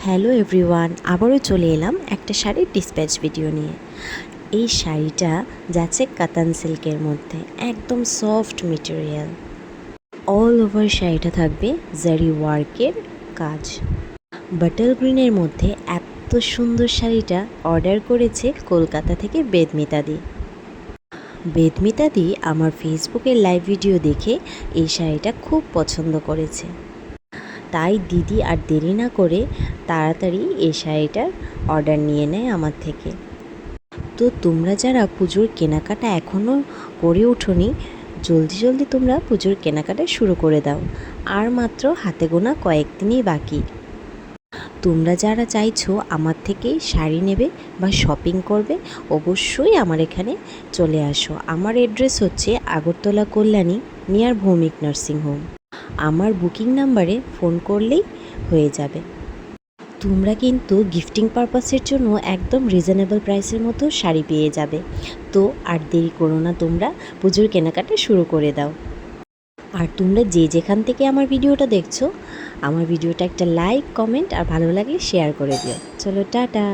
Hello everyone, আবারও চলে এলাম একটা শাড়ির ডিসপ্যাচ ভিডিও নিয়ে। এই শাড়িটা যাচ্ছে কাতান সিল্কের মধ্যে, একদম সফট মেটেরিয়াল। অল ওভার শাড়িটা থাকবে জারি ওয়ার্কের কাজ। বাটল গ্রিনের মধ্যে এত সুন্দর শাড়িটা অর্ডার করেছে কলকাতা থেকে বেদমিতাদি। বেদমিতাদি আমার ফেসবুকের লাইভ ভিডিও দেখে এই শাড়িটা খুব পছন্দ করেছে, তাই দিদি আর দেরি না করে তাড়াতাড়ি এই শাড়িটার অর্ডার নিয়ে নেয় আমার থেকে। তো তোমরা যারা পুজোর কেনাকাটা এখনও করে ওঠোনি, জলদি জলদি তোমরা পুজোর কেনাকাটা শুরু করে দাও। আর মাত্র হাতে গোনা কয়েকদিনই বাকি। তোমরা যারা চাইছো আমার থেকে শাড়ি নেবে বা শপিং করবে, অবশ্যই আমার এখানে চলে আসো। আমার অ্যাড্রেস হচ্ছে আগরতলা কল্যাণী, নিয়ার ভৌমিক নার্সিংহোম। আমার বুকিং নাম্বারে ফোন করলেই হয়ে যাবে। তোমরা কিন্তু গিফটিং পারপাসের জন্য একদম রিজনেবল প্রাইসের মতো শাড়ি পেয়ে যাবে। তো আর দেরি করো না, তোমরা পুজোর কেনাকাটা শুরু করে দাও। আর তোমরা যে যেখান থেকে আমার ভিডিওটা দেখছো, আমার ভিডিওটা একটা লাইক, কমেন্ট আর ভালো লাগলে শেয়ার করে দিও। চলো টাটা।